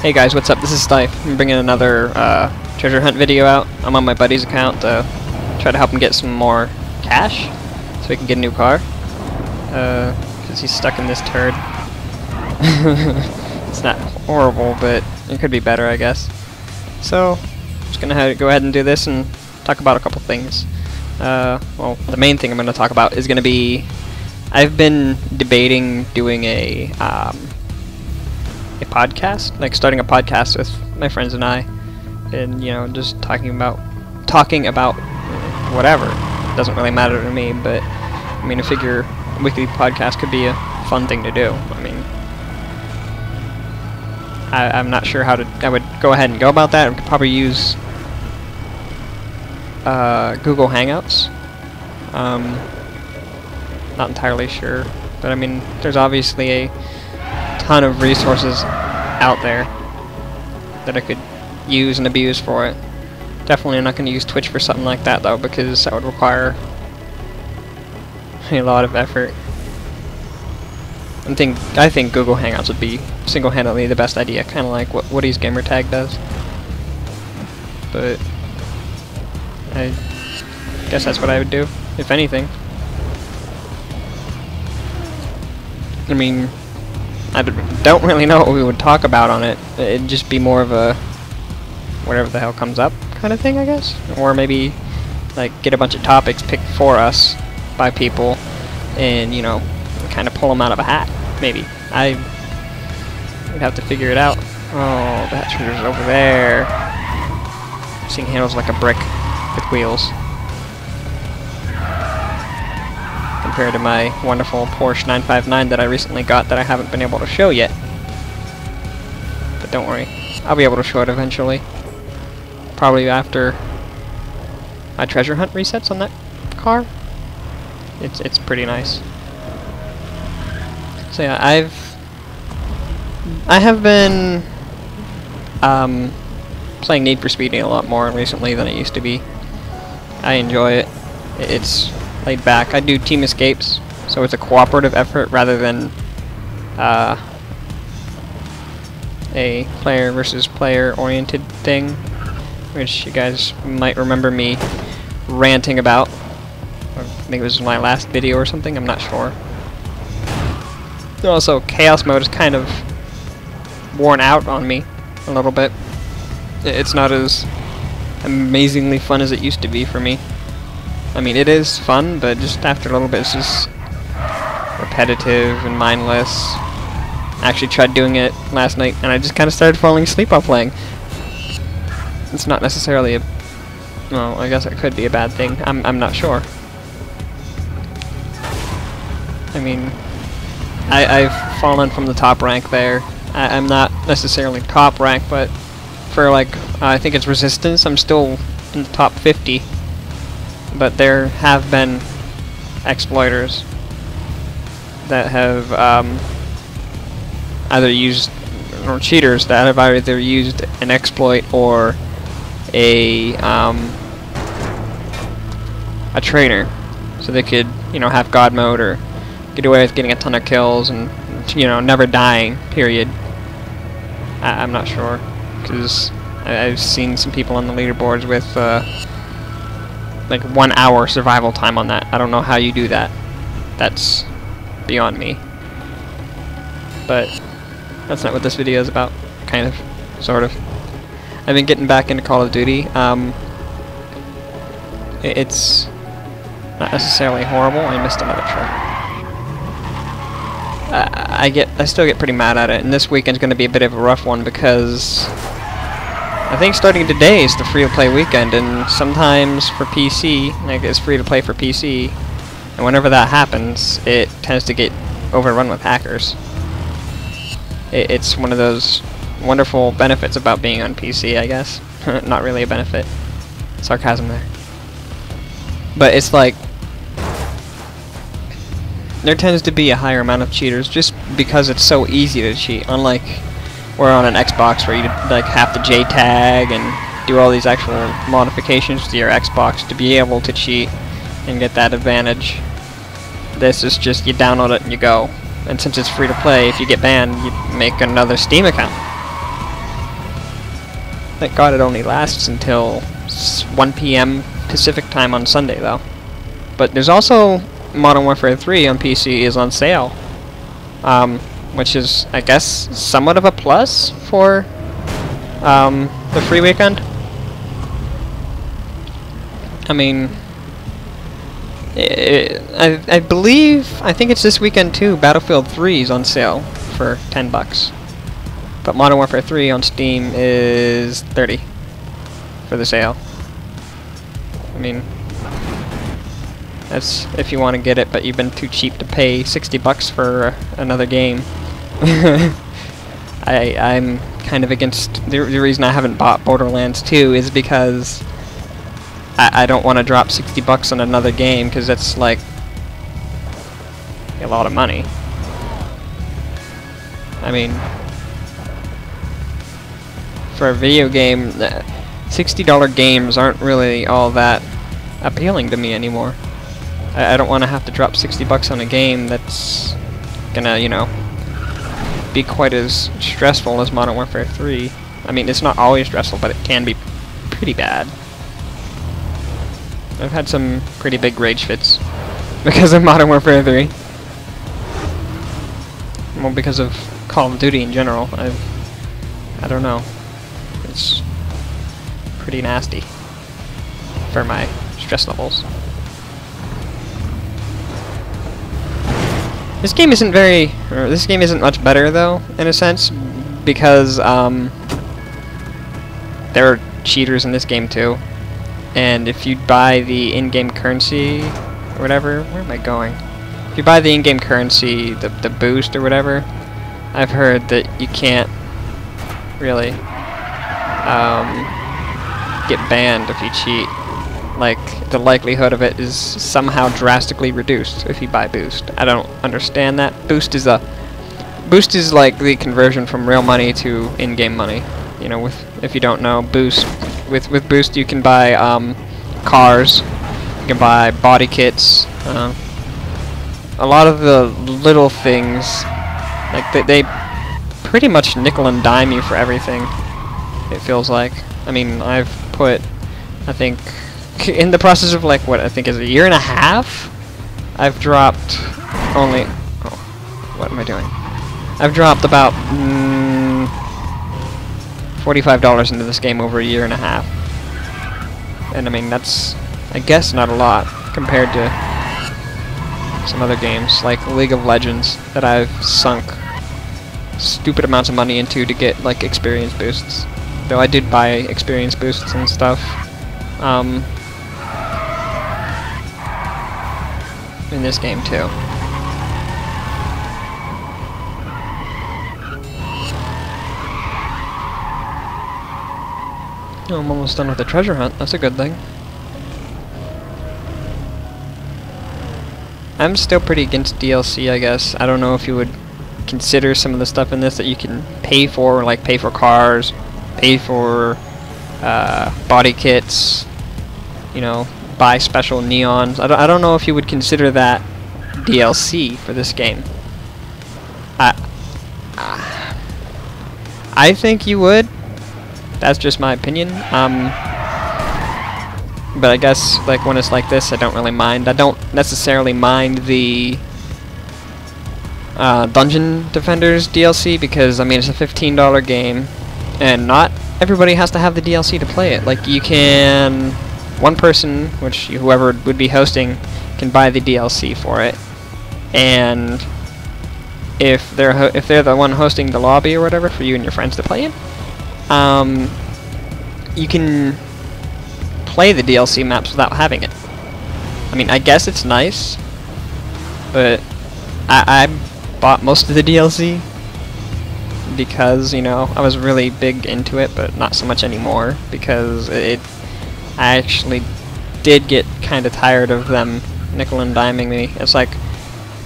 Hey guys, what's up? This is Stife. I'm bringing another treasure hunt video out. I'm on my buddy's account to try to help him get some more cash so he can get a new car. Because he's stuck in this turd. It's not horrible, but it could be better, I guess. So, I'm just gonna go ahead and do this and talk about a couple things. Well, the main thing I'm gonna talk about is gonna be I've been debating doing a podcast, like starting a podcast with my friends and I, and you know, just talking about whatever. It doesn't really matter to me, but I mean, I figure a weekly podcast could be a fun thing to do. I mean, I'm not sure how I would go ahead and go about that. I could probably use Google Hangouts. Not entirely sure, but I mean, there's obviously a ton of resources out there that I could use and abuse for it. Definitely not going to use Twitch for something like that though, because that would require a lot of effort. I think Google Hangouts would be single-handedly the best idea, kind of like what Woody's Gamertag does. But I guess that's what I would do, if anything. I mean, I don't really know what we would talk about on it. It'd just be more of a whatever the hell comes up kind of thing, I guess. Or maybe like get a bunch of topics picked for us by people and, you know, kind of pull them out of a hat, maybe. We'd have to figure it out. Oh, that treasure's over there. This thing handles like a brick with wheels. Compared to my wonderful Porsche 959 that I recently got that I haven't been able to show yet. But don't worry, I'll be able to show it eventually. Probably after my treasure hunt resets on that car. It's pretty nice. So yeah, I have been playing Need for Speed a lot more recently than it used to be. I enjoy it. It's laid back. I do team escapes, so it's a cooperative effort rather than a player versus player oriented thing, which you guys might remember me ranting about. I think it was my last video or something, I'm not sure. Also, chaos mode is kind of worn out on me a little bit. It's not as amazingly fun as it used to be for me. I mean, it is fun, but just after a little bit, it's just repetitive and mindless. I actually tried doing it last night, and I just kind of started falling asleep while playing. It's not necessarily well, I guess it could be a bad thing. I'm not sure. I mean, I've fallen from the top rank there. I'm not necessarily top rank, but for like, I think it's resistance, I'm still in the top 50. But there have been exploiters that have either used, or cheaters that have either used an exploit or a trainer, so they could, you know, have God mode or get away with getting a ton of kills and, you know, never dying. Period. I'm not sure, because I've seen some people on the leaderboards with like 1 hour survival time on that. I don't know how you do that. That's beyond me. But that's not what this video is about. Kind of. Sort of. I've been getting back into Call of Duty. It's not necessarily horrible. I missed another truck. I still get pretty mad at it, and this weekend's going to be a bit of a rough one because I think starting today is the free-to-play weekend, and sometimes for PC, like it's free-to-play for PC, and whenever that happens, it tends to get overrun with hackers. It's one of those wonderful benefits about being on PC, I guess. Not really a benefit. Sarcasm there. But it's like, there tends to be a higher amount of cheaters just because it's so easy to cheat, unlike we're on an Xbox where you like have to JTAG and do all these actual modifications to your Xbox to be able to cheat and get that advantage. This is just you download it and you go. And since it's free to play, if you get banned, you make another Steam account. Thank God it only lasts until 1 p.m. Pacific time on Sunday, though. But there's also Modern Warfare 3 on PC is on sale, which is, I guess, somewhat of a plus for the free weekend. I mean, I believe, I think it's this weekend too, Battlefield 3 is on sale for $10. But Modern Warfare 3 on Steam is $30 for the sale. I mean, that's if you want to get it, but you've been too cheap to pay $60 for another game. I'm kind of against the reason I haven't bought Borderlands 2 is because I don't want to drop $60 on another game, because that's like a lot of money. I mean, for a video game, $60 games aren't really all that appealing to me anymore. I don't want to have to drop $60 on a game that's gonna, you know, be quite as stressful as Modern Warfare 3. I mean, it's not always stressful, but it can be pretty bad. I've had some pretty big rage fits because of Modern Warfare 3. Well, because of Call of Duty in general. I don't know. It's pretty nasty for my stress levels. This game isn't much better though, in a sense, because there are cheaters in this game too. And if you buy the in-game currency or whatever, where am I going? If you buy the in-game currency, the boost or whatever, I've heard that you can't really get banned if you cheat. Like, the likelihood of it is somehow drastically reduced if you buy boost. I don't understand that. Boost is like the conversion from real money to in-game money. You know, if you don't know, boost with boost you can buy cars, you can buy body kits, a lot of the little things. Like they pretty much nickel and dime you for everything, it feels like. I mean, I've put, I think, in the process of like what I think is a year and a half, I've dropped only, oh, what am I doing? I've dropped about $45 into this game over a year and a half. And I mean, that's, I guess, not a lot compared to some other games like League of Legends that I've sunk stupid amounts of money into to get like experience boosts. Though I did buy experience boosts and stuff in this game too. Oh, I'm almost done with the treasure hunt. That's a good thing. I'm still pretty against DLC, I guess. I don't know if you would consider some of the stuff in this that you can pay for, like pay for cars, pay for body kits, you know, buy special neons. I don't know if you would consider that DLC for this game. I think you would. That's just my opinion. But I guess like when it's like this, I don't really mind. I don't necessarily mind the Dungeon Defenders DLC because I mean it's a $15 game, and not everybody has to have the DLC to play it. Like you can, one person, which whoever would be hosting, can buy the DLC for it, and if they're the one hosting the lobby or whatever for you and your friends to play in, you can play the DLC maps without having it. I mean, I guess it's nice, but I bought most of the DLC because, you know, I was really big into it, but not so much anymore because I actually did get kind of tired of them nickel and diming me. It's like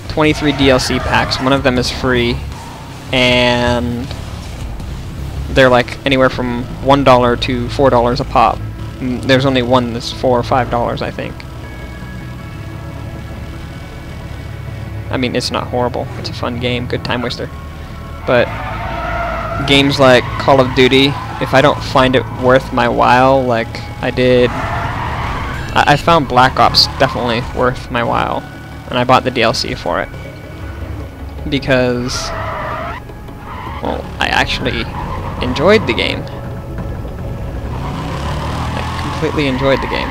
23 DLC packs, one of them is free, and they're like anywhere from $1 to $4 a pop. There's only one that's $4 or $5, I think. I mean, it's not horrible. It's a fun game, good time waster. But games like Call of Duty if I don't find it worth my while, like I did, I found Black Ops definitely worth my while, and I bought the DLC for it because, well, I actually enjoyed the game. I completely enjoyed the game.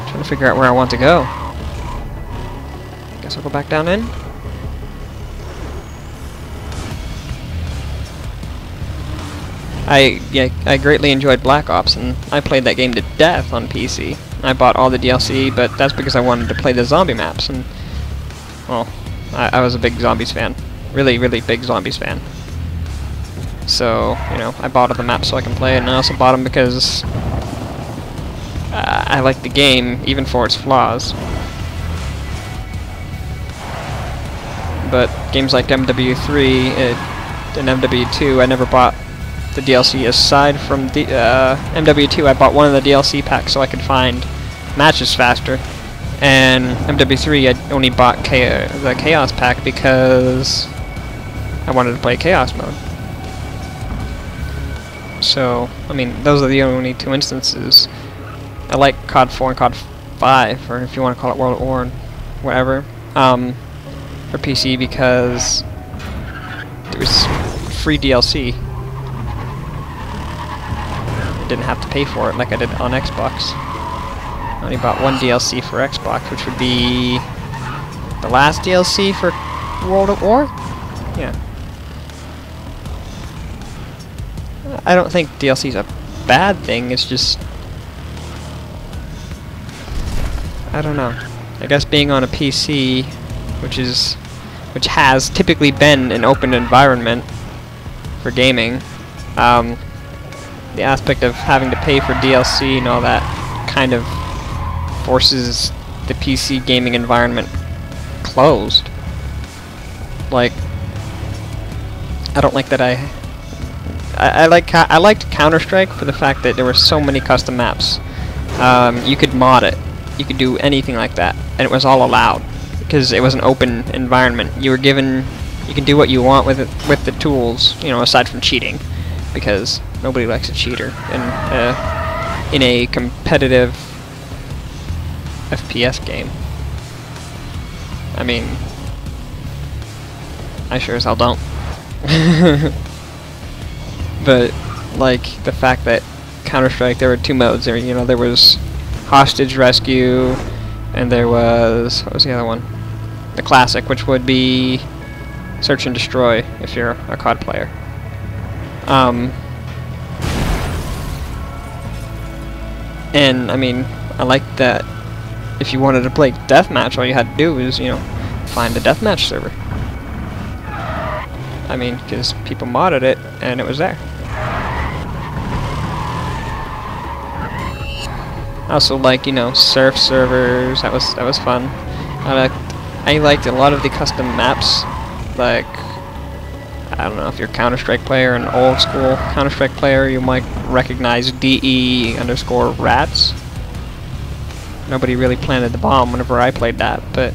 Trying to figure out where I want to go. Guess I'll go back down in. I greatly enjoyed Black Ops, and I played that game to death on PC. I bought all the DLC, but that's because I wanted to play the zombie maps, and, well, I was a big Zombies fan. Really, really big Zombies fan. So, you know, I bought all the maps so I can play it, and I also bought them because I like the game, even for its flaws. But games like MW3 and MW2, I never bought the DLC aside from the MW2. I bought one of the DLC packs so I could find matches faster, and MW3 I only bought the Chaos pack because I wanted to play Chaos mode. So, I mean, those are the only two instances. I like COD 4 and COD 5, or if you want to call it World at War, whatever, for PC because there was free DLC. I didn't have to pay for it like I did on Xbox. I only bought one DLC for Xbox, which would be the last DLC for World at War? Yeah. I don't think DLC is a bad thing, it's just, I don't know. I guess being on a PC, which has typically been an open environment for gaming, the aspect of having to pay for DLC and all that kind of forces the PC gaming environment closed. Like, I don't like that I liked Counter-Strike for the fact that there were so many custom maps. You could mod it. You could do anything like that, and it was all allowed because it was an open environment. You were given, you can do what you want with it, with the tools, you know, aside from cheating, because nobody likes a cheater in a competitive FPS game. I mean, I sure as hell don't. But like the fact that Counter-Strike, there were two modes. There, you know, there was hostage rescue, and there was, what was the other one? The classic, which would be search and destroy if you're a COD player. And I mean, I like that if you wanted to play deathmatch, all you had to do was, you know, find a deathmatch server. I mean, because people modded it and it was there. I also like, you know, surf servers. That was fun. I liked a lot of the custom maps. Like, I don't know if you're a Counter-Strike player, an old school Counter-Strike player, you might recognize DE_rats. Nobody really planted the bomb whenever I played that, but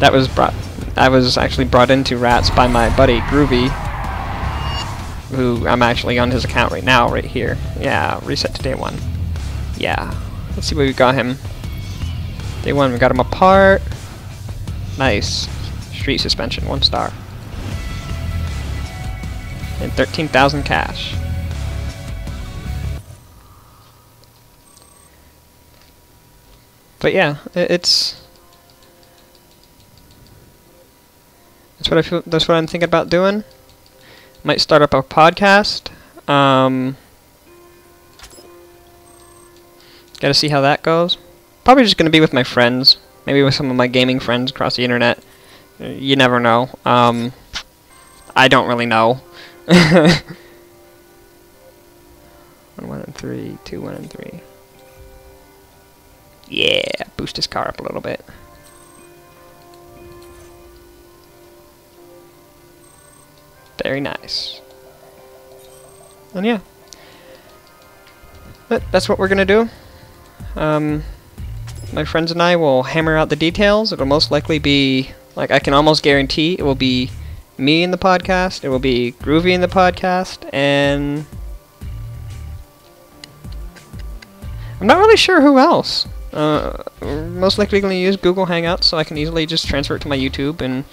I was actually brought into rats by my buddy GroovY, who I'm actually on his account right now, right here. Yeah, reset to day 1. Yeah, let's see what we got him. Day 1, we got him apart. Nice. Street suspension, 1 star. And 13,000 cash. But yeah, that's what I feel. That's what I'm thinking about doing. Might start up a podcast. Gotta see how that goes. Probably just gonna be with my friends. Maybe with some of my gaming friends across the internet. You never know. I don't really know. 1, 1, and 3. 2, 1, and 3. Yeah, boost his car up a little bit. Very nice. And yeah, but that's what we're gonna do. My friends and I will hammer out the details. It'll most likely be, like, I can almost guarantee it will be me in the podcast. It will be GroovY in the podcast, and I'm not really sure who else. Most likely going to use Google Hangouts, so I can easily just transfer it to my YouTube, and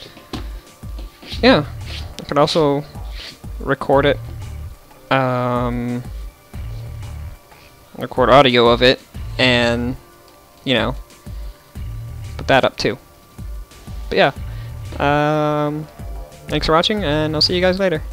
yeah, I could also record it, record audio of it, and you know, put that up too. But yeah, thanks for watching, and I'll see you guys later.